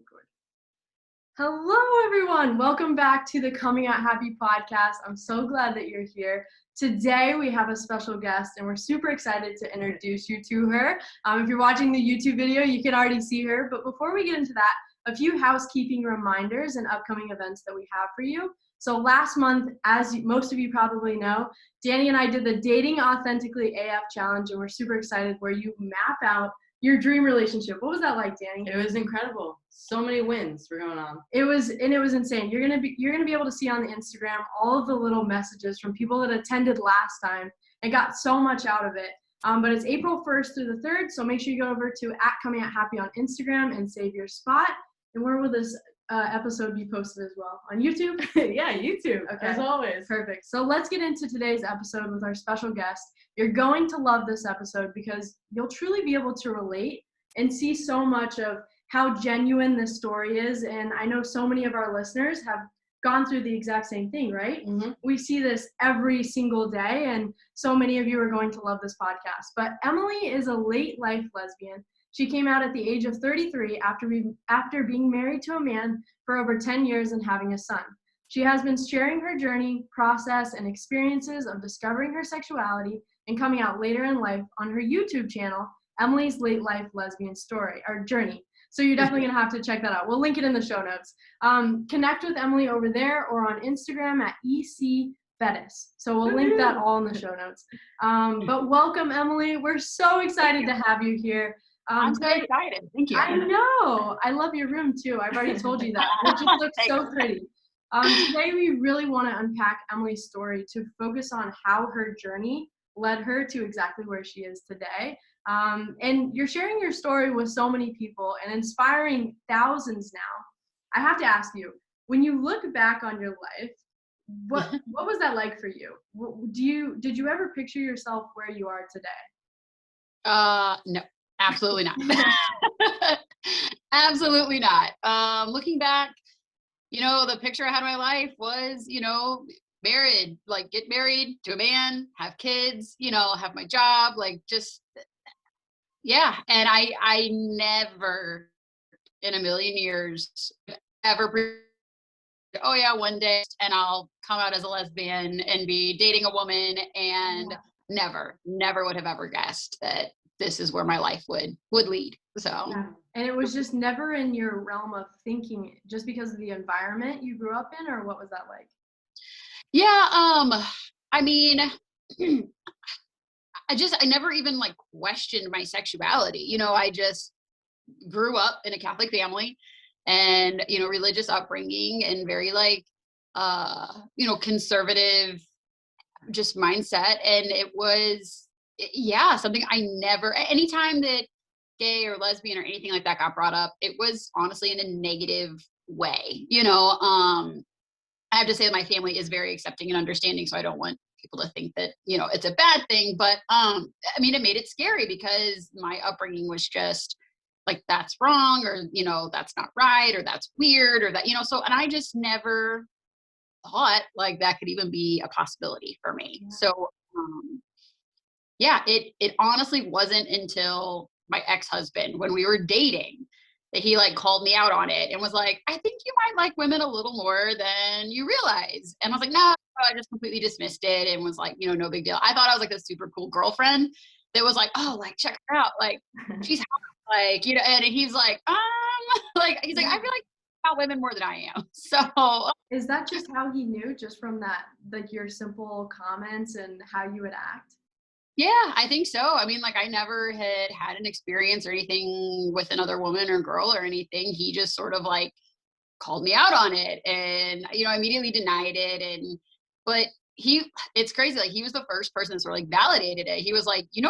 record. Hello, everyone. Welcome back to the Coming Out Happy podcast. I'm so glad that you're here. Today, we have a special guest, and we're super excited to introduce you to her. If you're watching the YouTube video, you can already see her. But before we get into that, a few housekeeping reminders and upcoming events that we have for you. So last month, as most of you probably know, Dani and I did the Dating Authentically AF Challenge, and we're super excited where you map out your dream relationship. What was that like, Dani? It was incredible. So many wins were going on. It was insane. You're gonna be able to see on the Instagram all of the little messages from people that attended last time and got so much out of it. But it's April 1st through the 3rd, so make sure you go over to @ComingOutHappy on Instagram and save your spot. And where will this episode be posted as well? On YouTube? Yeah, YouTube, okay. As always. Perfect. So let's get into today's episode with our special guest. You're going to love this episode because you'll truly be able to relate and see so much of how genuine this story is. And I know so many of our listeners have gone through the exact same thing, right? Mm-hmm. We see this every single day, and so many of you are going to love this podcast. But Emily is a late life lesbian. She came out at the age of 33 after being married to a man for over 10 years and having a son. She has been sharing her journey, process, and experiences of discovering her sexuality and coming out later in life on her YouTube channel, Emily's Late Life Lesbian Story, or Journey. So you're definitely going to have to check that out. We'll link it in the show notes. Connect with Emily over there or on Instagram at @ECFetis. So we'll link that all in the show notes. But welcome, Emily. We're so excited to have you here. I'm so excited. Thank you. I know. I love your room too. I've already told you that. It just looks so pretty. Today we really want to unpack Emily's story to focus on how her journey led her to exactly where she is today. And you're sharing your story with so many people and inspiring thousands now. I have to ask you, when you look back on your life, what was that like for you? Did you ever picture yourself where you are today? No, absolutely not. Absolutely not. Looking back, the picture I had of my life was, married, like get married to a man, have kids, have my job, like just, yeah. And I never in a million years ever, oh yeah, one day and I'll come out as a lesbian and be dating a woman, and never would have ever guessed that this is where my life would lead. So, yeah. And it was just never in your realm of thinking, just because of the environment you grew up in, or what was that like? Yeah. I mean, I never even like questioned my sexuality. I just grew up in a Catholic family and, religious upbringing and very like, conservative just mindset. And it was, something I never, anytime that gay or lesbian or anything like that got brought up, it was honestly in a negative way. I have to say that my family is very accepting and understanding, so I don't want people to think that, it's a bad thing. But it made it scary because my upbringing was just like, that's wrong, or, that's not right, or that's weird, or that, so, and I just never thought like that could even be a possibility for me. Yeah. So, it honestly wasn't until my ex-husband, when we were dating, that he like called me out on it and was like, I think you might like women a little more than you realize. And I was like, no, I just completely dismissed it and was like, no big deal. I thought I was like a super cool girlfriend that was like, oh, like, check her out. Like, she's hot. Like, and he's like, he's like, I feel like about women more than I am. So is that just how he knew, just from that, like your simple comments and how you would act? Yeah, I think so. I mean, like, I never had an experience or anything with another woman or girl or anything. He just sort of like called me out on it and, immediately denied it. But it's crazy. Like, he was the first person that sort of like validated it. He was like, you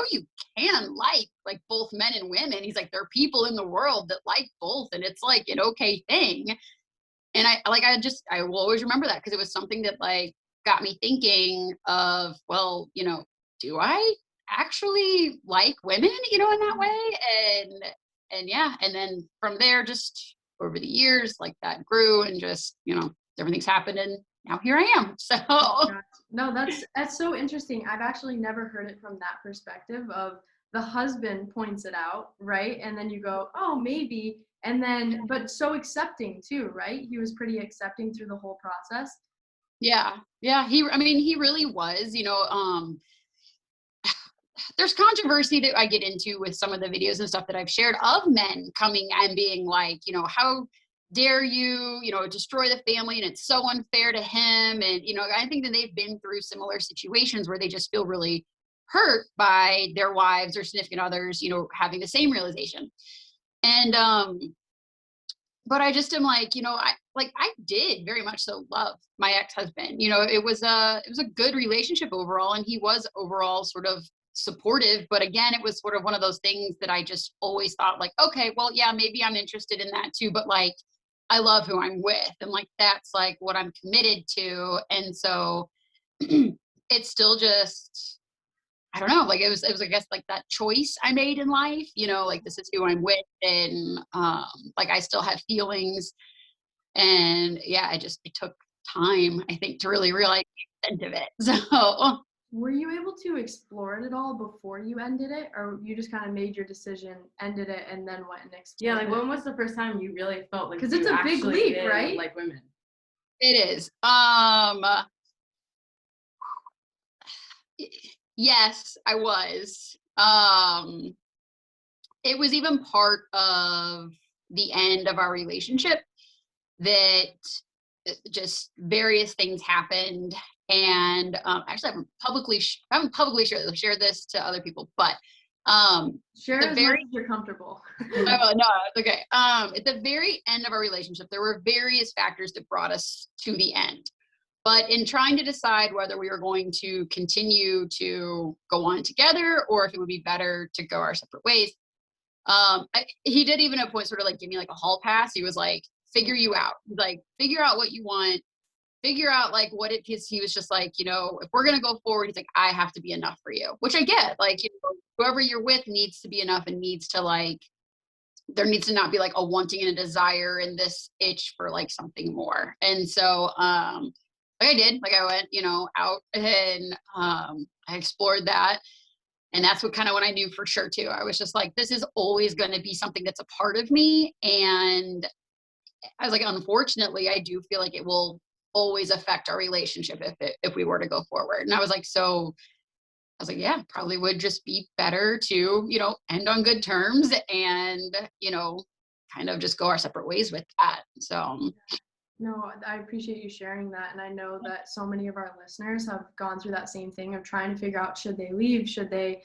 can like both men and women. He's like, there are people in the world that like both, and it's like an okay thing. And I will always remember that because it was something that like got me thinking of, well, do I actually like women, in that way? And yeah. And then from there, just over the years, like that grew and just, everything's happened and now here I am. So. No, that's so interesting. I've actually never heard it from that perspective of the husband points it out, right? And then you go, oh, maybe. And then, but so accepting too, right? He was pretty accepting through the whole process. Yeah. Yeah. He really was, there's controversy that I get into with some of the videos and stuff that I've shared of men coming and being like, how dare you, destroy the family, and it's so unfair to him. And, I think that they've been through similar situations where they just feel really hurt by their wives or significant others, having the same realization. And, but I just am like, I did very much so love my ex-husband. It was a good relationship overall, and he was overall sort of supportive. But again, it was sort of one of those things that I just always thought like, okay, well, yeah, maybe I'm interested in that too, but like, I love who I'm with, and like that's like what I'm committed to. And so it's still just, I don't know, like it was I guess like that choice I made in life, like this is who I'm with, and like I still have feelings. And yeah, it took time, I think, to really realize the extent of it. So were you able to explore it at all before you ended it, or you just kind of made your decision, ended it, and then went and explored? Yeah, like when was the first time you really felt like, because it's a big leap, right? like women? it is. Yes, I was. It was even part of the end of our relationship that just various things happened. And actually, I haven't publicly shared this to other people, but share as much as you're comfortable. Oh, no, it's okay. At the very end of our relationship, there were various factors that brought us to the end. But in trying to decide whether we were going to continue to go on together or if it would be better to go our separate ways, he did even at a point sort of like give me like a hall pass. He was like, figure you out. Like, figure out what you want. Figure out like what it is. He was just like, if we're going to go forward, he's like, I have to be enough for you, which I get. Like, whoever you're with needs to be enough and needs to like, there needs to not be like a wanting and a desire and this itch for like something more. And so, like I did, like I went, out and I explored that. And that's what kind of when I knew for sure too. I was just like, this is always going to be something that's a part of me. And I was like, unfortunately, I do feel like it will always affect our relationship if we were to go forward. And I was like, yeah, probably would just be better to, end on good terms and, kind of just go our separate ways with that. So. No, I appreciate you sharing that. And I know that so many of our listeners have gone through that same thing of trying to figure out, should they leave? Should they,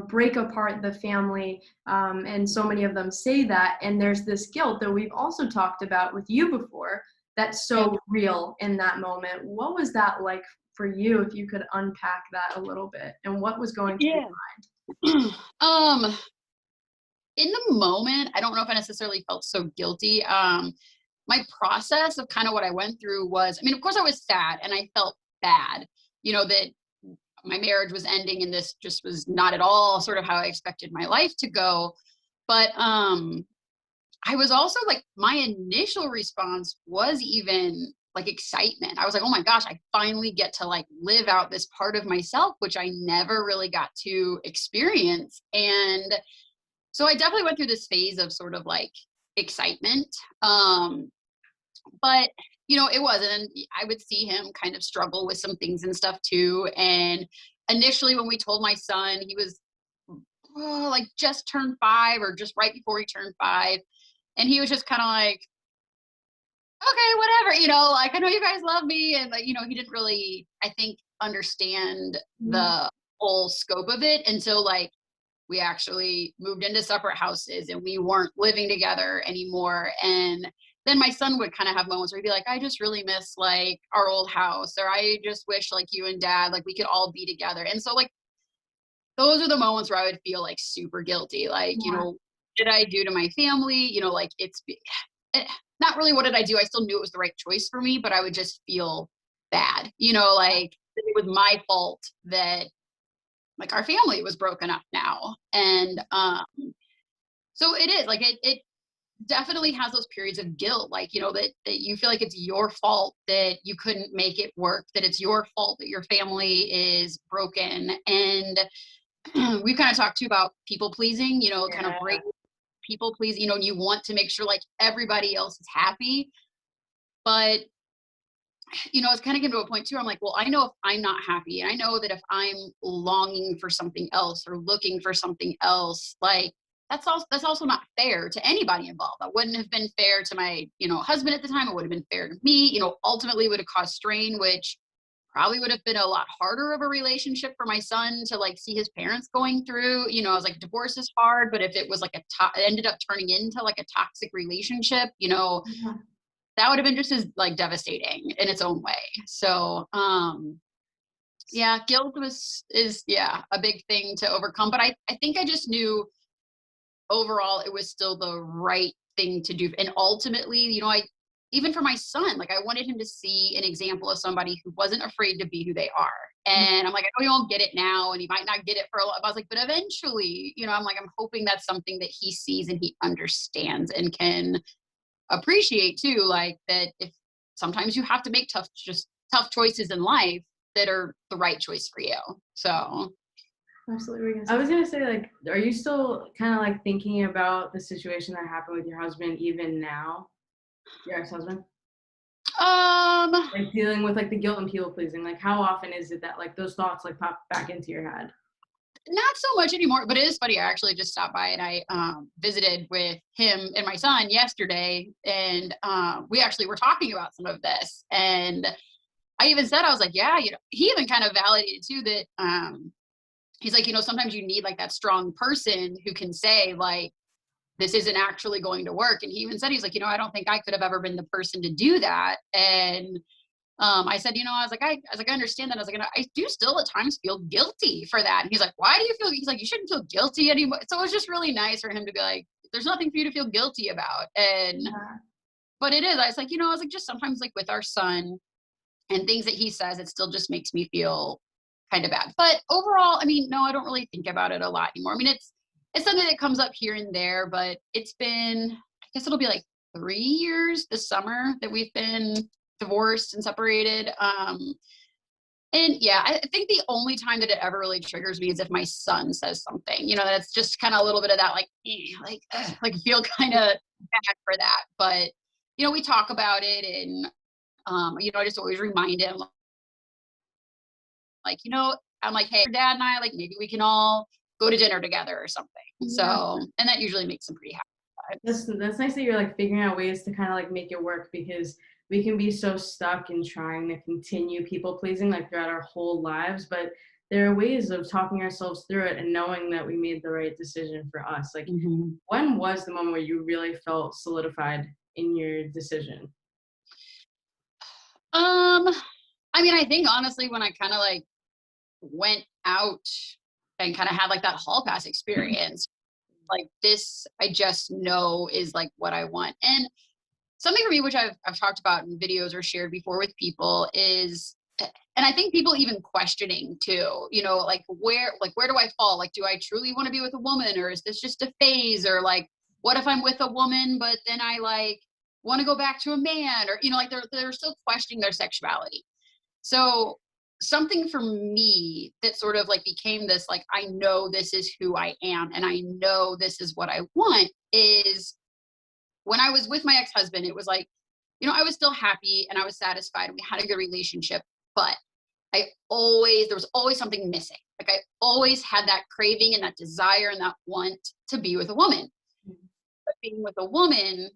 break apart the family? And so many of them say that. And there's this guilt that we've also talked about with you before that's so real in that moment. What was that like for you, if you could unpack that a little bit? And what was going through your mind? In the moment, I don't know if I necessarily felt so guilty. My process of kind of what I went through was, of course I was sad and I felt bad, that my marriage was ending and this just was not at all sort of how I expected my life to go. But I was also like, my initial response was even like excitement. I was like, oh my gosh, I finally get to like live out this part of myself, which I never really got to experience. And so I definitely went through this phase of sort of like excitement. But it wasn't. And I would see him kind of struggle with some things and stuff too. And initially when we told my son, he was like just turned 5 or just right before he turned 5. And he was just kind of like, okay, whatever, like, I know you guys love me. And like, he didn't really, I think, understand the whole scope of it until like, we actually moved into separate houses and we weren't living together anymore. And then my son would kind of have moments where he'd be like, I just really miss like our old house, or I just wish like you and dad, like we could all be together. And so like, those are the moments where I would feel like super guilty. Like, what did I do to my family? Like not really what did I do? I still knew it was the right choice for me, but I would just feel bad, like it was my fault that like our family was broken up now. And so it is like it definitely has those periods of guilt, like that you feel like it's your fault that you couldn't make it work, that it's your fault that your family is broken. And we've kind of talked too about people pleasing, kind of break people please, you know, and you want to make sure like everybody else is happy. But, you know, it's kind of getting to a point too. I'm like, well, I know if I'm not happy, and I know that if I'm longing for something else or looking for something else, like that's also not fair to anybody involved. That wouldn't have been fair to my, you know, husband at the time. It would have been fair to me, you know, ultimately would have caused strain, which probably would have been a lot harder of a relationship for my son to like see his parents going through. You know, I was like, divorce is hard, but if it was like it ended up turning into like a toxic relationship, you know, that would have been just as like devastating in its own way. So, yeah, guilt is a big thing to overcome. But I think I just knew overall it was still the right thing to do. And ultimately, you know, even for my son, like I wanted him to see an example of somebody who wasn't afraid to be who they are. And I'm like, I know you won't get it now, and he might not get it for a lot. I was like, but eventually, you know, I'm like, I'm hoping that's something that he sees and he understands and can appreciate too. Like that if sometimes you have to make tough choices in life that are the right choice for you. So Absolutely. I was gonna say, like, are you still kind of like thinking about the situation that happened with your husband even now, your ex-husband? Like dealing with like the guilt and people pleasing. Like, how often is it that like those thoughts like pop back into your head? not so much anymore, but it is funny. I actually just stopped by and I visited with him and my son yesterday, and we actually were talking about some of this. And I even said, I was like, yeah, you know, he even kind of validated too that he's like, you know, sometimes you need like that strong person who can say like, this isn't actually going to work. And he even said, he's like, you know, I don't think I could have ever been the person to do that. And I said, you know, I understand that. I was like, and I do still at times feel guilty for that. And he's like, why do you feel? He's like, you shouldn't feel guilty anymore. So it was just really nice for him to be like, there's nothing for you to feel guilty about. And, but it is, I was like, you know, I was like, just sometimes like with our son and things that he says, it still just makes me feel kind of bad. But overall, I mean, no, I don't really think about it a lot anymore. I mean, it's something that comes up here and there, but it's been, I guess it'll be like 3 years this summer that we've been divorced and separated. And yeah, I think the only time that it ever really triggers me is if my son says something, you know, that's just kind of a little bit of that, like feel kind of bad for that. But, you know, we talk about it, and, you know, I just always remind him, like, you know, I'm like, hey, dad and I, like, maybe we can all go to dinner together or something. So, and that usually makes him pretty happy. That's nice that you're like figuring out ways to kind of like make it work, because we can be so stuck in trying to continue people pleasing like throughout our whole lives. But there are ways of talking ourselves through it and knowing that we made the right decision for us. Like, when was the moment where you really felt solidified in your decision? I mean, I think honestly, when I kind of like went out and kind of had like that hall pass experience, like this, I just know is like what I want. And something for me, which I've talked about in videos or shared before with people is, and I think people even questioning too, you know, like where do I fall? Like, do I truly want to be with a woman, or is this just a phase? Or like, what if I'm with a woman, but then I like want to go back to a man? Or, you know, like they're still questioning their sexuality. So something for me that sort of like became this, like, I know this is who I am and I know this is what I want, is when I was with my ex-husband, it was like, you know, I was still happy and I was satisfied and we had a good relationship, but there was always something missing. Like I always had that craving and that desire and that want to be with a woman. But being with a woman,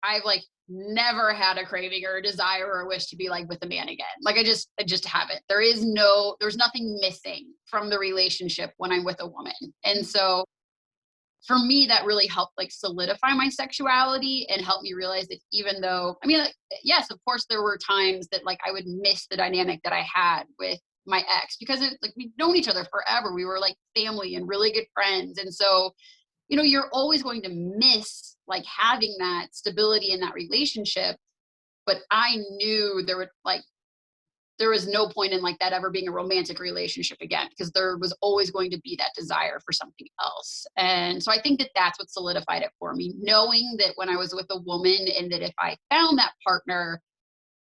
I've like never had a craving or a desire or a wish to be like with a man again. Like I just haven't. There's nothing missing from the relationship when I'm with a woman. And so for me, that really helped like solidify my sexuality and help me realize that even though, I mean, like, yes, of course, there were times that like I would miss the dynamic that I had with my ex, because like we've known each other forever. We were like family and really good friends. And so, you know, you're always going to miss like having that stability in that relationship. But I knew there was no point in like that ever being a romantic relationship again, because there was always going to be that desire for something else. And so I think that that's what solidified it for me, knowing that when I was with a woman and that if I found that partner,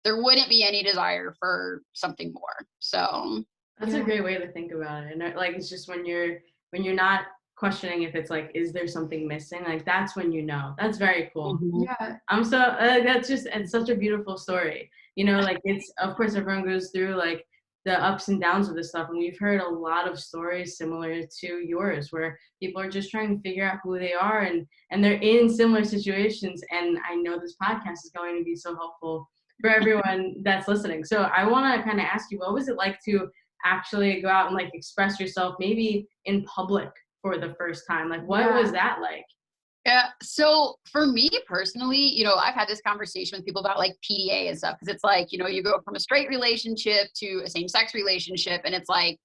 there wouldn't be any desire for something more. So That's a great way to think about it. And like, it's just when you're not questioning if it's like, is there something missing? Like, that's when you know. That's very cool. Yeah. I'm so, that's just, it's such a beautiful story. You know, like, it's, of course, everyone goes through like the ups and downs of this stuff. And we've heard a lot of stories similar to yours where people are just trying to figure out who they are, and they're in similar situations. And I know this podcast is going to be so helpful for everyone that's listening. So I want to kind of ask you, what was it like to actually go out and like express yourself maybe in public for the first time? Like, what was that like? Yeah. So for me personally, you know, I've had this conversation with people about like PDA and stuff, because it's like, you know, you go from a straight relationship to a same-sex relationship, and it's like,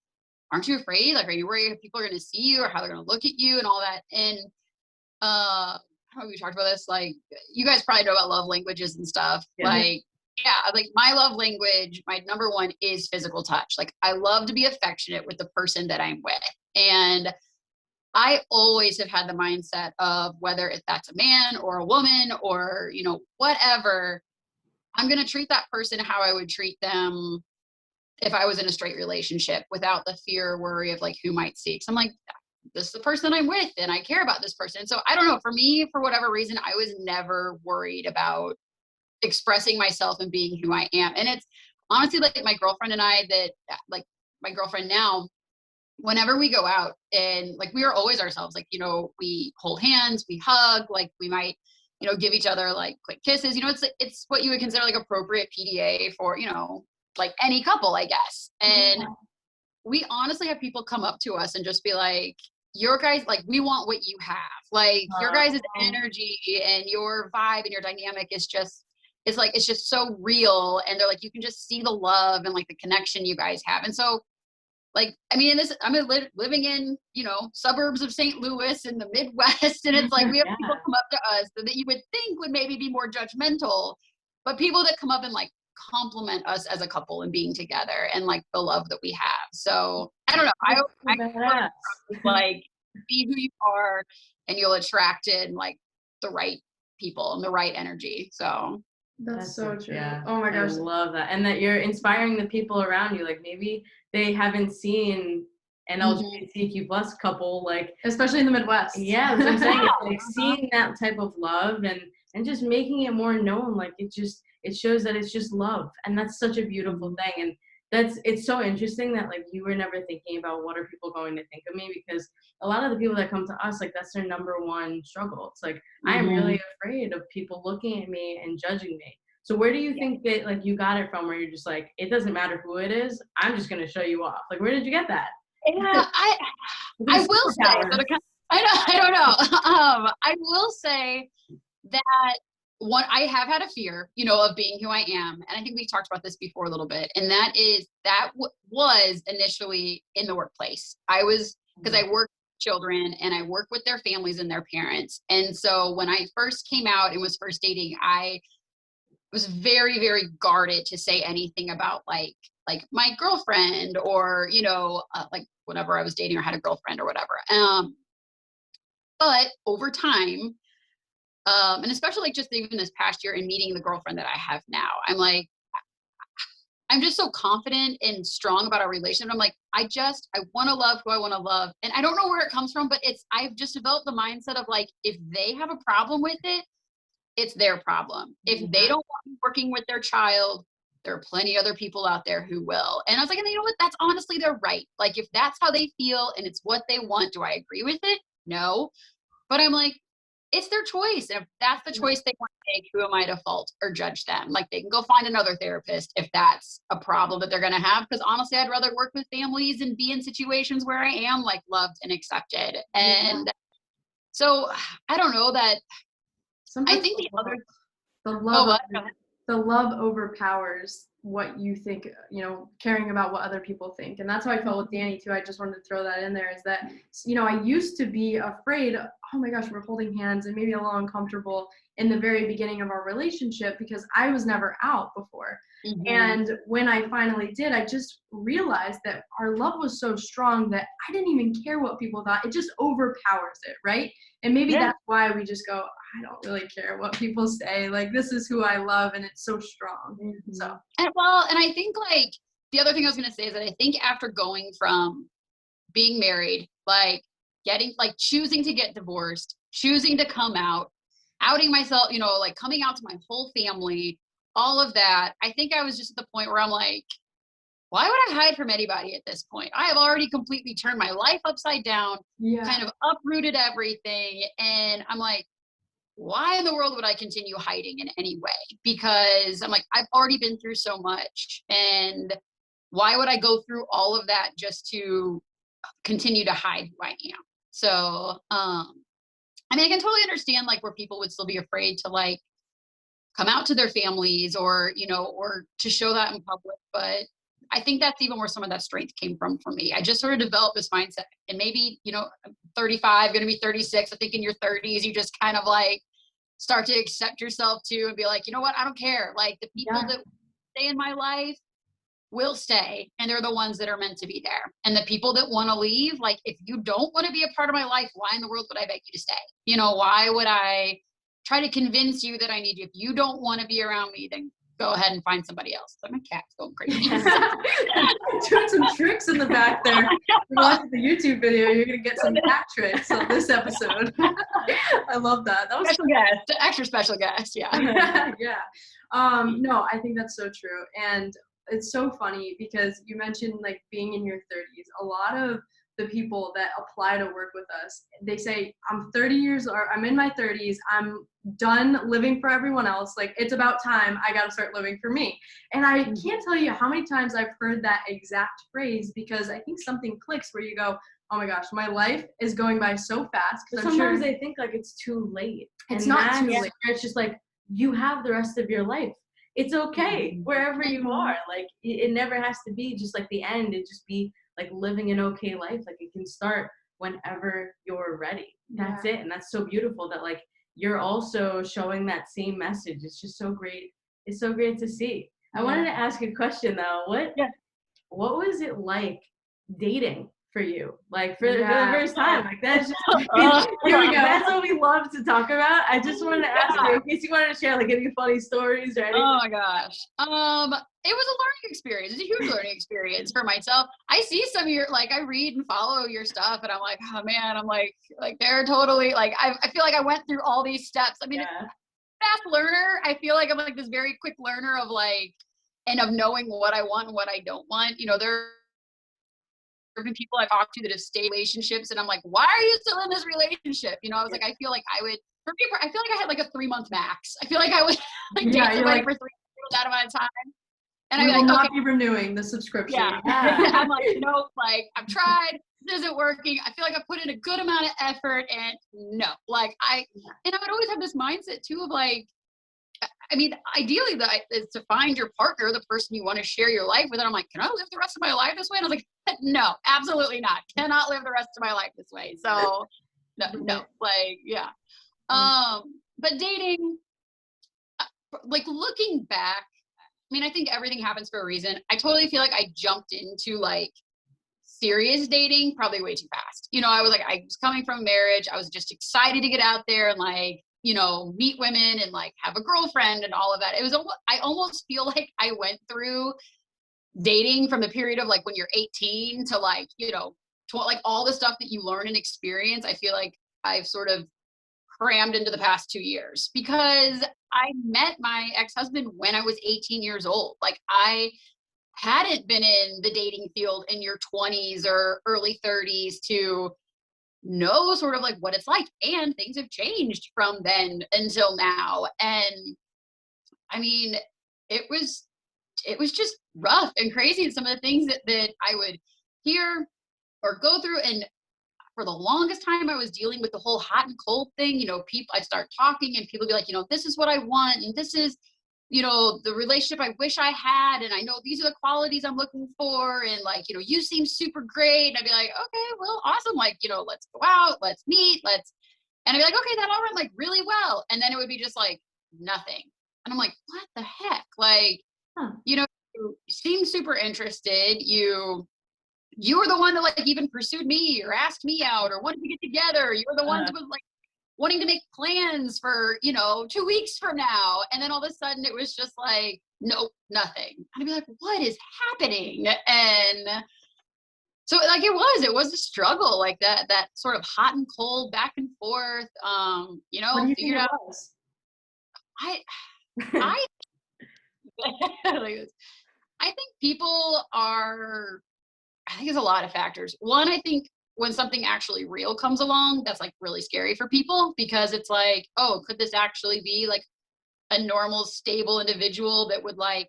aren't you afraid? Like, are you worried if people are going to see you or how they're going to look at you and all that? And how we talked about this, like, you guys probably know about love languages and stuff. Yeah. Like, yeah, like my love language, my number one is physical touch. Like, I love to be affectionate with the person that I'm with. And I always have had the mindset of, whether if that's a man or a woman or, you know, whatever, I'm going to treat that person how I would treat them if I was in a straight relationship, without the fear or worry of like who might see. So I'm like, this is the person I'm with and I care about this person. So I don't know, for me, for whatever reason, I was never worried about expressing myself and being who I am. And it's honestly like my girlfriend and I, that like my girlfriend now, whenever we go out, and like, we are always ourselves. Like, you know, we hold hands, we hug, like we might, you know, give each other like quick kisses. You know, it's what you would consider like appropriate PDA for, you know, like any couple, I guess. And we honestly have people come up to us and just be like, your guys, like, we want what you have. Like, your guys' energy and your vibe and your dynamic is just, it's just so real. And they're like, you can just see the love and like the connection you guys have. And so, like, I mean, I'm living in, you know, suburbs of St. Louis in the Midwest. And it's like, we have people come up to us that you would think would maybe be more judgmental, but people that come up and like compliment us as a couple and being together and like the love that we have. So I don't know. I like, be who you are and you'll attract in like the right people and the right energy. So That's so true. Yeah. Oh my gosh. I love that. And that you're inspiring the people around you. Like, maybe they haven't seen an LGBTQ plus couple, like, especially in the Midwest. Yeah, that's what I'm saying. It's like seeing that type of love and just making it more known. Like, it shows that it's just love. And that's such a beautiful thing. And it's so interesting that like you were never thinking about what are people going to think of me, because a lot of the people that come to us, like, that's their number one struggle. It's like, I am really afraid of people looking at me and judging me. So where do you think that like you got it from, where you're just like, it doesn't matter who it is, I'm just going to show you off? Like, where did you get that? Yeah, I will say, I don't know. I will say that I have had a fear, you know, of being who I am. And I think we talked about this before a little bit. And that was initially in the workplace. Because I work with children and I work with their families and their parents. And so when I first came out and was first dating, I was very, very guarded to say anything about like my girlfriend or, you know, like whenever I was dating or had a girlfriend or whatever. But over time, and especially like just even this past year and meeting the girlfriend that I have now, I'm just so confident and strong about our relationship. I'm like, I want to love who I want to love. And I don't know where it comes from, but I've just developed the mindset of like, if they have a problem with it, it's their problem. If they don't want me working with their child, there are plenty other people out there who will. And I was like, and you know what? That's honestly their right. Like, if that's how they feel and it's what they want, do I agree with it? No. But I'm like, it's their choice. And if that's the choice they want to take, who am I to fault or judge them? Like, they can go find another therapist if that's a problem that they're going to have. Because honestly, I'd rather work with families and be in situations where I am like loved and accepted. And so I don't know that. Sometimes I think the love overpowers what you think, you know, caring about what other people think. And that's how I felt with Dani too. I just wanted to throw that in there, is that, you know, I used to be afraid, oh my gosh, we're holding hands, and maybe a little uncomfortable in the very beginning of our relationship because I was never out before. And when I finally did, I just realized that our love was so strong that I didn't even care what people thought. It just overpowers it, right? And maybe that's why we just go, I don't really care what people say. Like, this is who I love, and it's so strong. So, and I think like the other thing I was going to say is that I think after going from being married, like, choosing to get divorced, choosing to come out, outing myself, like coming out to my whole family, all of that. I think I was just at the point where I'm like, why would I hide from anybody at this point? I have already completely turned my life upside down, kind of uprooted everything. And I'm like, why in the world would I continue hiding in any way? Because I'm like, I've already been through so much. And why would I go through all of that just to continue to hide who I am? So, I mean, I can totally understand like where people would still be afraid to like come out to their families or, or to show that in public. But I think that's even where some of that strength came from for me. I just sort of developed this mindset, and maybe, I'm 35, going to be 36. I think in your 30s, you just kind of like start to accept yourself too and be like, you know what? I don't care. Like the people that stay in my life will stay, and they're the ones that are meant to be there. And the people that want to leave, like if you don't want to be a part of my life, why in the world would I beg you to stay? Why would I try to convince you that I need you? If you don't want to be around me, then go ahead and find somebody else. Like my cat's going crazy. Doing some tricks in the back there. If you're watching the YouTube video, you're gonna get some cat tricks on this episode. I love that. That was special guest, extra special guest. Yeah. No, I think that's so true. And it's so funny because you mentioned like being in your 30s. A lot of the people that apply to work with us, they say, I'm in my 30s. I'm done living for everyone else. Like it's about time I got to start living for me. And I can't tell you how many times I've heard that exact phrase, because I think something clicks where you go, oh my gosh, my life is going by so fast. But sometimes they think like it's too late. It's not too late. It's just like, you have the rest of your life. It's okay wherever you are. Like it never has to be just like the end. It just be like living an okay life. Like it can start whenever you're ready. That's it. And that's so beautiful that like you're also showing that same message. It's just so great. It's so great to see. I wanted to ask a question though. What was it like dating for you? Like for the first time? Like that's just here we go. That's what we love to talk about. I just wanted to ask you in case you wanted to share like any funny stories or anything. Oh my gosh. It was a learning experience. It's a huge learning experience for myself. I see some of your, like, I read and follow your stuff, and I'm like, oh man, I'm like they're totally like, I feel like I went through all these steps. I mean, fast learner. I feel like I'm like this very quick learner of like, and of knowing what I want and what I don't want. There have been people I've talked to that have stayed in relationships, and I'm like, why are you still in this relationship? I was like, I feel like I would, for me, I feel like I had like a 3-month max. I feel like I would like date somebody for 3 months that amount of time. And I will not be renewing the subscription. I'm like, like I've tried, this isn't working. I feel like I put in a good amount of effort, and no, like I would always have this mindset too of like, I mean, ideally is to find your partner, the person you want to share your life with. And I'm like, can I live the rest of my life this way? And I was like, no, absolutely not. Cannot live the rest of my life this way. So no, like, yeah. But dating, like looking back, I mean, I think everything happens for a reason. I totally feel like I jumped into like serious dating probably way too fast. I was like, I was coming from marriage. I was just excited to get out there and like, meet women and like have a girlfriend and all of that. I almost feel like I went through dating from the period of like when you're 18 to like, like all the stuff that you learn and experience. I feel like I've sort of crammed into the past 2 years, because I met my ex-husband when I was 18 years old. Like I hadn't been in the dating field in your 20s or early 30s to know sort of like what it's like, and things have changed from then until now. And I mean, it was just rough and crazy, and some of the things that I would hear or go through. And for the longest time I was dealing with the whole hot and cold thing. People, I'd start talking and people would be like, this is what I want, and this is the relationship I wish I had, and I know these are the qualities I'm looking for, and like, you seem super great. And I'd be like, okay, well, awesome. Like, let's go out, let's meet, and I'd be like, okay, that all went like really well. And then it would be just like nothing. And I'm like, what the heck? Like, you seem super interested. You were the one that like even pursued me or asked me out or wanted to get together. You were the one that was like wanting to make plans for, 2 weeks from now. And then all of a sudden it was just like, nope, nothing. I'd be like, what is happening? And So like it was a struggle, like that sort of hot and cold back and forth. What do you think Figured it out was? I I like this. I think people are I think it's a lot of factors. One, I think when something actually real comes along, that's like really scary for people because it's like, oh, could this actually be like a normal, stable individual that would like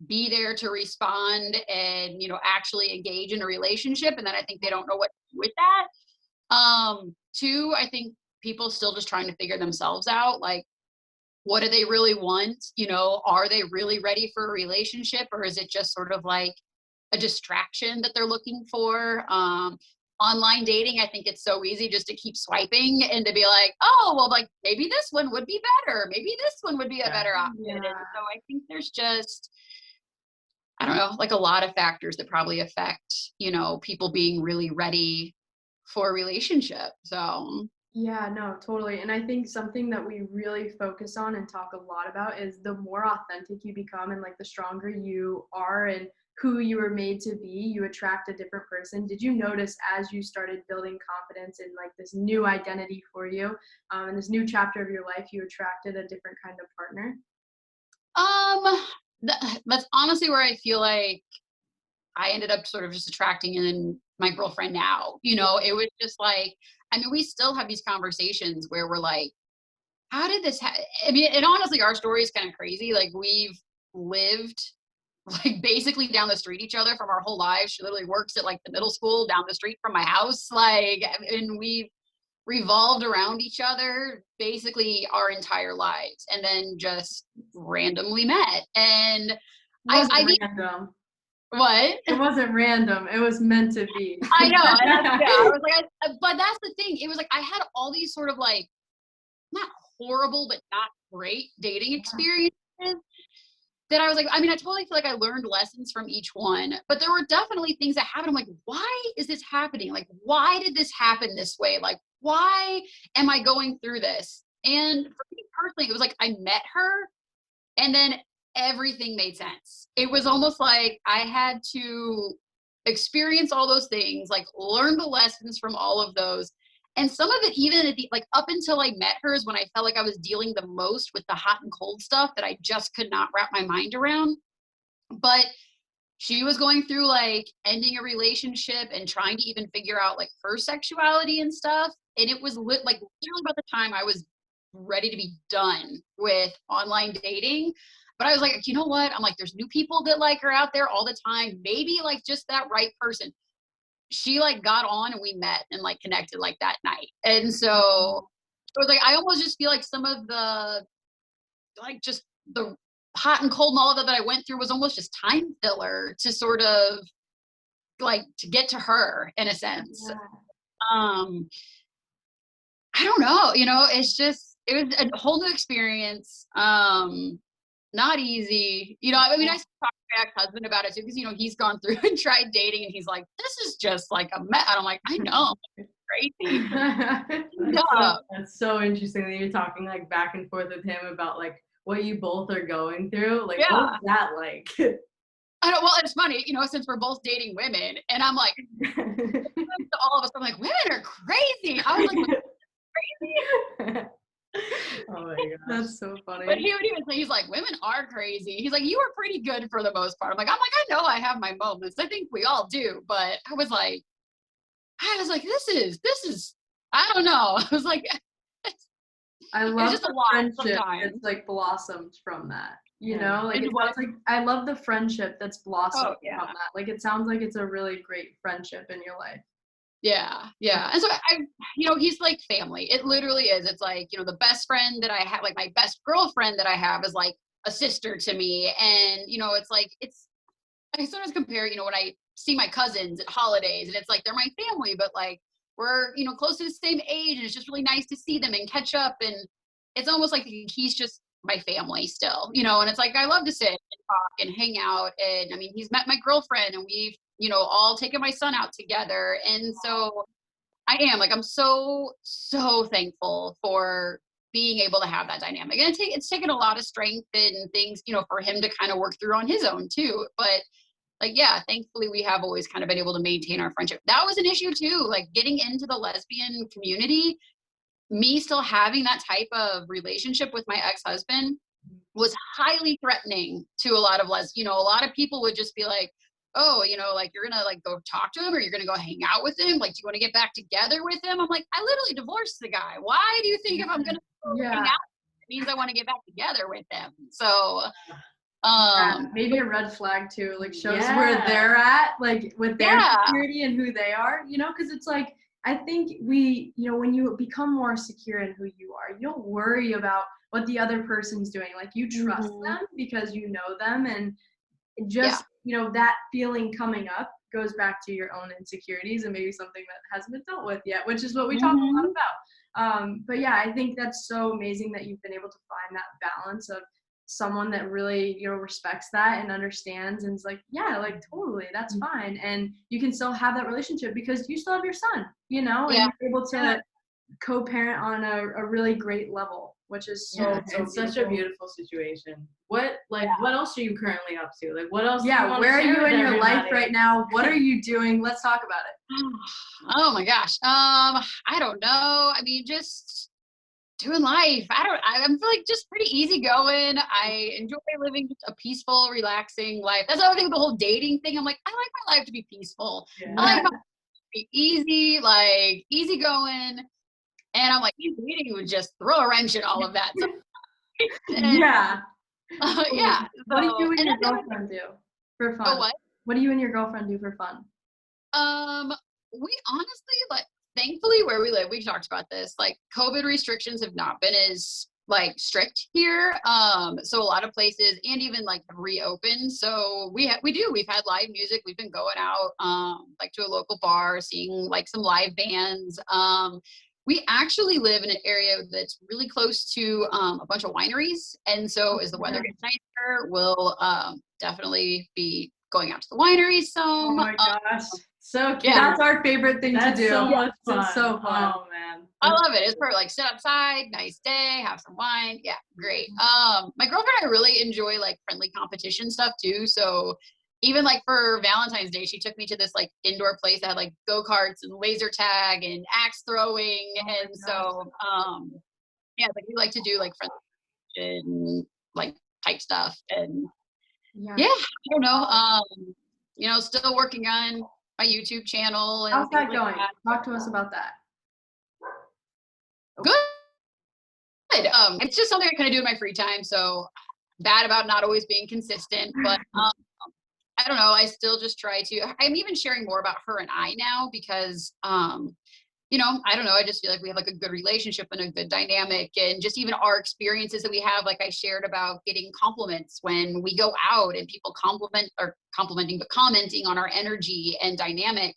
be there to respond and, actually engage in a relationship? And then I think they don't know what to do with that. Two, I think people still just trying to figure themselves out. Like, what do they really want? Are they really ready for a relationship, or is it just sort of like a distraction that they're looking for? Online dating, I think it's so easy just to keep swiping and to be like, oh, well, like maybe this one would be better. Maybe this one would be a better option. Yeah. And so I think there's just, I don't know, like a lot of factors that probably affect, people being really ready for a relationship. So Yeah, no, totally. And I think something that we really focus on and talk a lot about is the more authentic you become and like the stronger you are and who you were made to be, you attract a different person. Did you notice as you started building confidence in like this new identity for you, and this new chapter of your life, you attracted a different kind of partner? um that's honestly where I feel like I ended up sort of just attracting in my girlfriend now. It was just like, I mean, we still have these conversations where we're like, how did this I mean, and honestly, our story is kind of crazy. Like, we've lived like basically down the street each other from our whole lives. She literally works at like the middle school down the street from my house. Like, and we revolved around each other basically our entire lives and then just randomly met. And It I wasn't mean, random. what? It wasn't random. It was meant to be. I know. And yeah, I was like, but that's the thing. It was like I had all these sort of like not horrible, but not great dating experiences that I was like, I mean, I totally feel like I learned lessons from each one, but there were definitely things that happened. I'm like, why is this happening? Like, why did this happen this way? Like, why am I going through this? And for me personally, it was like I met her and then everything made sense. It was almost like I had to experience all those things, like learn the lessons from all of those. And some of it, even at the, like up until I met her, is when I felt like I was dealing the most with the hot and cold stuff that I just could not wrap my mind around. But she was going through like ending a relationship and trying to even figure out like her sexuality and stuff. And it was like literally about the time I was ready to be done with online dating. But I was like, you know what? I'm like, there's new people that like are out there all the time. Maybe like just that right person. She like got on and we met and like connected like that night. And so it was like, I almost just feel like some of the, like just the hot and cold and all of that I went through was almost just time filler to sort of like to get to her in a sense. Yeah. Um, I don't know, it's just it was a whole new experience. Not easy. I mean, I talked to my ex-husband about it too, because he's gone through and tried dating and he's like, this is just like a mess. And I'm like, I know, it's crazy. That's so interesting that you're talking like back and forth with him about like what you both are going through. Like, Yeah. what's that like? I don't, well, it's funny, since we're both dating women, and I'm like, all of us, I'm like, women are crazy. I was like, crazy. Oh my gosh. That's so funny. But he would even say, he's like, women are crazy. He's like, you were pretty good for the most part. I'm like, I know I have my moments. I think we all do. But I was like, this is, I don't know. I was like, I love just a the lot friendship sometimes. that's like blossomed from that. Like And it sounds like I love the friendship that's blossomed yeah. from that. Like it sounds like it's a really great friendship in your life. Yeah. And so he's like family. It literally is. It's like, the best friend that I have, like my best girlfriend that I have is like a sister to me. And, it's like, I sometimes compare, when I see my cousins at holidays and it's like, they're my family, but like, we're, close to the same age and it's just really nice to see them and catch up. And it's almost like he's just my family still, and it's like, I love to sit and talk and hang out. And I mean, he's met my girlfriend and we've, all taken my son out together. And so I am like, I'm so, so thankful for being able to have that dynamic. And it's taken a lot of strength and things, for him to kind of work through on his own too. But like, yeah, thankfully we have always kind of been able to maintain our friendship. That was an issue too, like getting into the lesbian community, me still having that type of relationship with my ex-husband was highly threatening to a lot of a lot of people would just be like, oh, like you're gonna like go talk to him or you're gonna go hang out with him. Like, do you want to get back together with him? I'm like, I literally divorced the guy. Why do you think if I'm gonna go hang out, it means I want to get back together with him? So maybe a red flag too, like shows where they're at, like with their security and who they are, because it's like, I think we, when you become more secure in who you are, you don't worry about what the other person's doing. Like you trust them because you know them, and just, that feeling coming up goes back to your own insecurities and maybe something that hasn't been dealt with yet, which is what we talk a lot about. But yeah, I think that's so amazing that you've been able to find that balance of someone that really, respects that and understands and is like, yeah, like totally, that's fine. And you can still have that relationship because you still have your son, and you're able to co-parent on a really great level, which is it's such a beautiful situation. What else are you currently up to? Like, what else? Where are you in your life right now? What are you doing? Let's talk about it. Oh my gosh. I don't know. I mean, just doing life. I'm like just pretty easygoing. I enjoy living a peaceful, relaxing life. That's another thing with the whole dating thing. I'm like, I like my life to be peaceful. I like my life to be easy, like easygoing. And I'm like, dating would just throw a wrench in all of that. So, yeah. What do you and your girlfriend do for fun? What? What do you and your girlfriend do for fun? We honestly, like, thankfully where we live, we talked about this, like COVID restrictions have not been as like strict here. So a lot of places and even like reopened. So we've had live music. We've been going out, like to a local bar, seeing like some live bands. We actually live in an area that's really close to a bunch of wineries. And so as the weather gets nicer, we'll definitely be going out to the wineries some. Oh my gosh. So cute. That's our favorite thing to do. So much fun. It's so fun. Oh man. I love it. It's perfect. Like sit outside, nice day, have some wine. Yeah, great. My girlfriend and I really enjoy like friendly competition stuff too. So even like for Valentine's Day, she took me to this like indoor place that had like go-karts and laser tag and axe throwing. And so like we like to do like friendly and like type stuff. And I don't know. Still working on my YouTube channel. And how's that going? Talk to us about that. Good. It's just something I kind of do in my free time. So bad about not always being consistent, but I don't know. I still just try to. I'm even sharing more about her and I now because I don't know. I just feel like we have like a good relationship and a good dynamic, and just even our experiences that we have. Like I shared about getting compliments when we go out and people commenting on our energy and dynamic.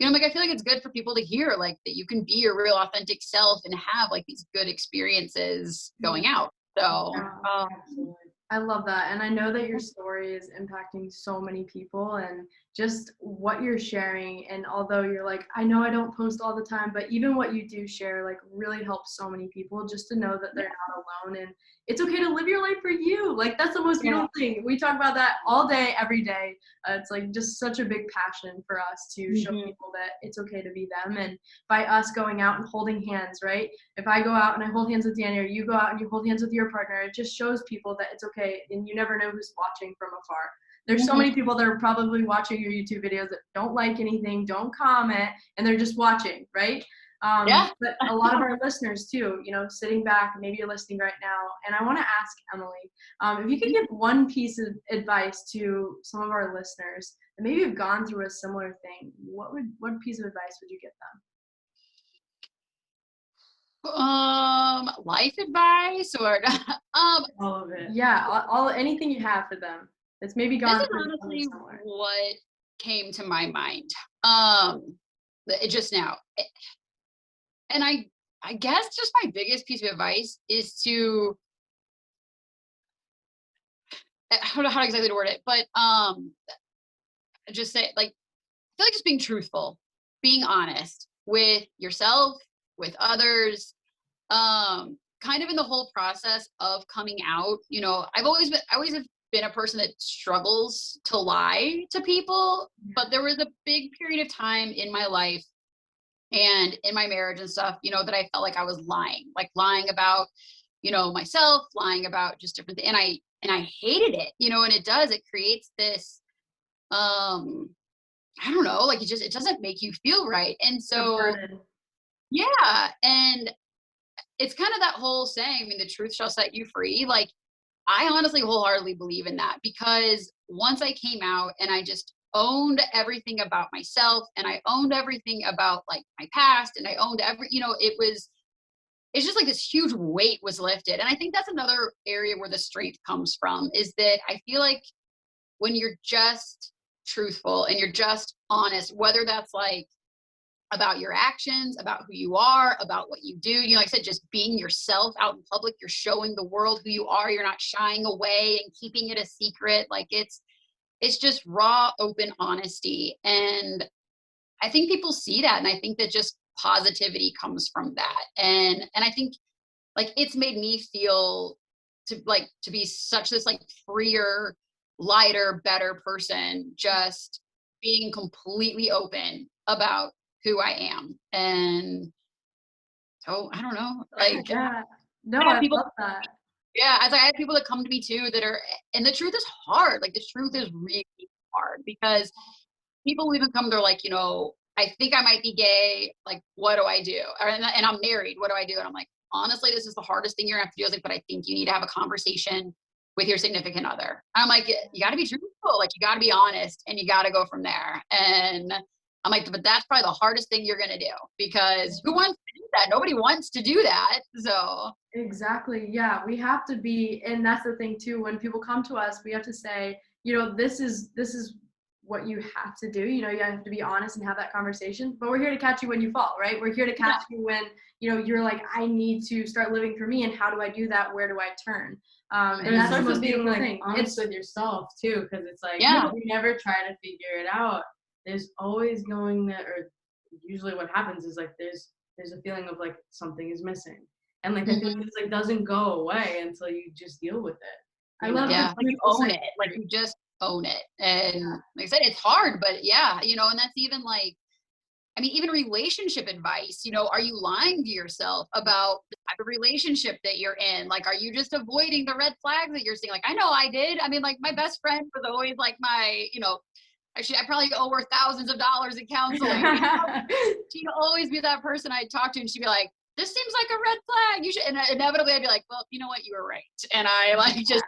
Like I feel like it's good for people to hear like that you can be your real authentic self and have like these good experiences going out. So I love that. And I know that your story is impacting so many people and just what you're sharing. And although you're like, I know I don't post all the time, but even what you do share like really helps so many people just to know that they're not alone and it's okay to live your life for you. Like that's the most beautiful thing. We talk about that all day, every day. It's like just such a big passion for us to show people that it's okay to be them. And by us going out and holding hands, right? If I go out and I hold hands with Dani or you go out and you hold hands with your partner, it just shows people that it's okay. And you never know who's watching from afar. There's so many people that are probably watching your YouTube videos that don't like anything, don't comment, and they're just watching, right? But a lot of our listeners too, sitting back, maybe you're listening right now, and I want to ask Emily, if you could give one piece of advice to some of our listeners that maybe have gone through a similar thing, what piece of advice would you give them? Life advice or all of it. Yeah, all anything you have for them. It's maybe gone through honestly somewhere. What came to my mind just now. And I guess just my biggest piece of advice is to, I don't know how exactly to word it, but just say like, I feel like just being truthful, being honest with yourself, with others, kind of in the whole process of coming out. I always have been a person that struggles to lie to people, but there was a big period of time in my life and in my marriage and stuff, that I felt like I was lying about, myself, lying about just different things. And I hated it, and it creates this, I don't know, like it doesn't make you feel right. And so, yeah. And it's kind of that whole saying, I mean, the truth shall set you free. Like, I honestly wholeheartedly believe in that, because once I came out and I just owned everything about myself, and I owned everything about like my past, and I owned it's just like this huge weight was lifted. And I think that's another area where the strength comes from, is that I feel like when you're just truthful and you're just honest, whether that's like about your actions, about who you are, about what you do, like I said, just being yourself out in public, you're showing the world who you are, you're not shying away and keeping it a secret. Like it's just raw, open honesty. And I think people see that. And I think that just positivity comes from that. And I think like it's made me feel to be such this like freer, lighter, better person, just being completely open about who I am. And so I don't know, like Yeah. No, I have I people, love that. yeah, as I have people that come to me too that are, and the truth is hard. Like the truth is really hard, because people even come, they're like, I think I might be gay. Like, what do I do? And I'm married. What do I do? And I'm like, honestly, this is the hardest thing you're gonna have to do. I was like, but I think you need to have a conversation with your significant other. And I'm like, you got to be truthful. Like, you got to be honest, and you got to go from there. And I'm like, but that's probably the hardest thing you're gonna do, because who wants to do that? Nobody wants to do that. So Exactly. Yeah, we have to be, and that's the thing too. When people come to us, we have to say, this is what you have to do. You have to be honest and have that conversation. But we're here to catch you when you fall, right? We're here to catch you when you're like, I need to start living for me, and how do I do that? Where do I turn? And that's the most beautiful thing. Honest with yourself too, because it's like, if you never try to figure it out, there's always or usually what happens is like there's a feeling of like something is missing. And like I think it doesn't go away until you just deal with it. I love like you own it. Like you just own it. And like I said, it's hard, but and that's even like, I mean, even relationship advice, are you lying to yourself about the type of relationship that you're in? Like, are you just avoiding the red flags that you're seeing? Like, I know I did. I mean, like my best friend was always like actually, I probably owe her thousands of dollars in counseling. She'd always be that person I'd talk to, and she'd be like, this seems like a red flag. You should, and inevitably I'd be like, well, you know what? You were right. And I like just,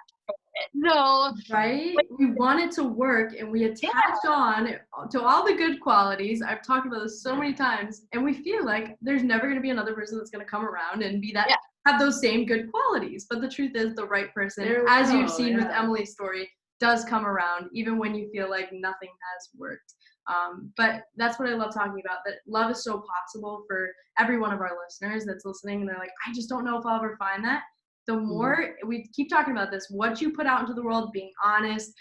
no. Right? We want it to work, and we attach on to all the good qualities. I've talked about this so many times, and we feel like there's never going to be another person that's going to come around and be that, have those same good qualities. But the truth is, the right person, as you've seen with Emily's story, does come around, even when you feel like nothing has worked. But that's what I love talking about, that love is so possible for every one of our listeners that's listening, and they're like, I just don't know if I'll ever find that. The more we keep talking about this, what you put out into the world, being honest,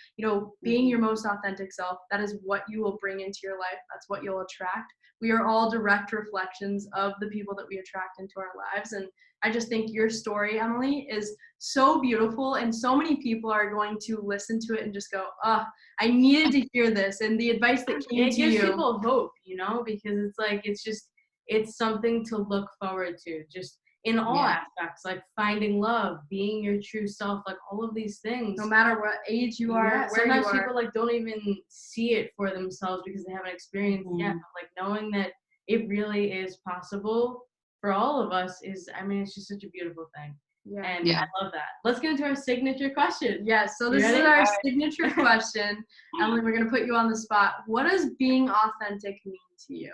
being your most authentic self, that is what you will bring into your life. That's what you'll attract. We are all direct reflections of the people that we attract into our lives. And I just think your story, Emily, is so beautiful, and so many people are going to listen to it and just go, I needed to hear this. And the advice that came to you. It gives people hope, because it's like, it's something to look forward to, just in all aspects, like finding love, being your true self, like all of these things. No matter what age you are, where sometimes you are. people like don't even see it for themselves because they haven't experienced yet. But like knowing that it really is possible for all of us it's just such a beautiful thing. Yeah. And I love that. Let's get into our signature question. Yes, so this is our signature question. Emily, we're going to put you on the spot. What does being authentic mean to you?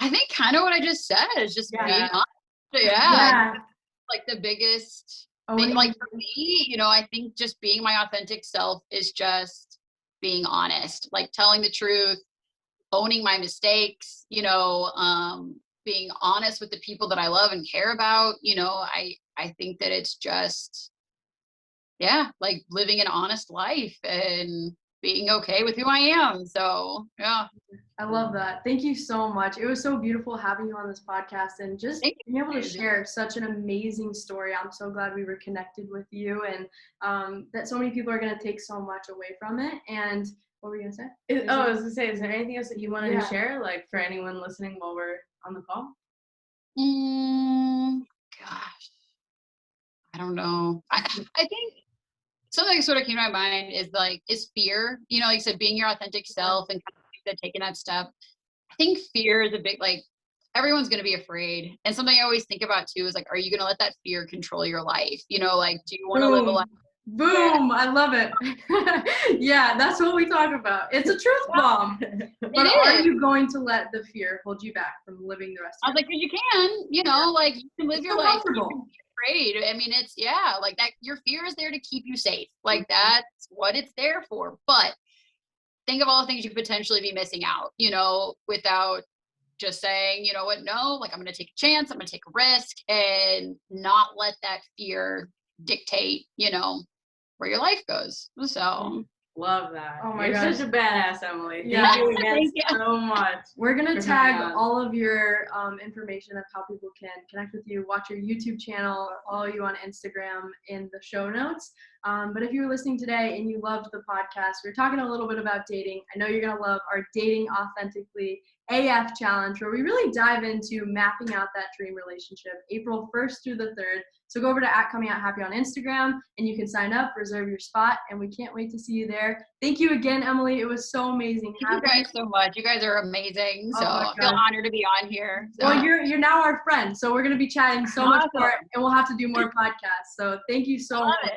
I think kind of what I just said is just being honest. Yeah. Like the biggest thing, like for me, I think just being my authentic self is just being honest, like telling the truth, owning my mistakes, being honest with the people that I love and care about. I think that it's just, like living an honest life. And being okay with who I am. So yeah. I love that. Thank you so much. It was so beautiful having you on this podcast and just being able to share such an amazing story. I'm so glad we were connected with you, and that so many people are going to take so much away from it. And what were you going to say? I was going to say, is there anything else that you wanted to share, like for anyone listening while we're on the call? Gosh, I don't know. I think something that sort of came to my mind is fear. You know, like I said, being your authentic self and kind of taking that step. I think fear is a big, like, everyone's going to be afraid. And something I always think about too is like, are you going to let that fear control your life? You know, like, do you want to live a life? Boom! I love it. Yeah, that's what we talk about. It's a truth bomb. But are you going to let the fear hold you back from living the rest of your life? I was like, 'cause you can, you know, like you can live your life. You can be afraid. I mean, it's like that. Your fear is there to keep you safe. Like that's what it's there for. But think of all the things you could potentially be missing out, you know, without just saying, you know what, no, like I'm going to take a chance. I'm going to take a risk and not let that fear dictate, you know, where your life goes. So love that. Oh my You're gosh. such a badass, Emily. Yeah. Thank you again so much. We're going to tag all of your information of how people can connect with you, watch your YouTube channel, follow you on Instagram in the show notes. But if you were listening today and you loved the podcast, we're talking a little bit about dating. I know you're going to love our Dating Authentically AF challenge, where we really dive into mapping out that dream relationship April 1st through the 3rd. So go over to @ComingOutHappy on Instagram and you can sign up, reserve your spot, and we can't wait to see you there. Thank you again, Emily. It was so amazing. Thank you guys so much. You guys are amazing. So I feel honored to be on here. So. Well, you're now our friend, so we're going to be chatting so much more, and we'll have to do more podcasts. So thank you so much.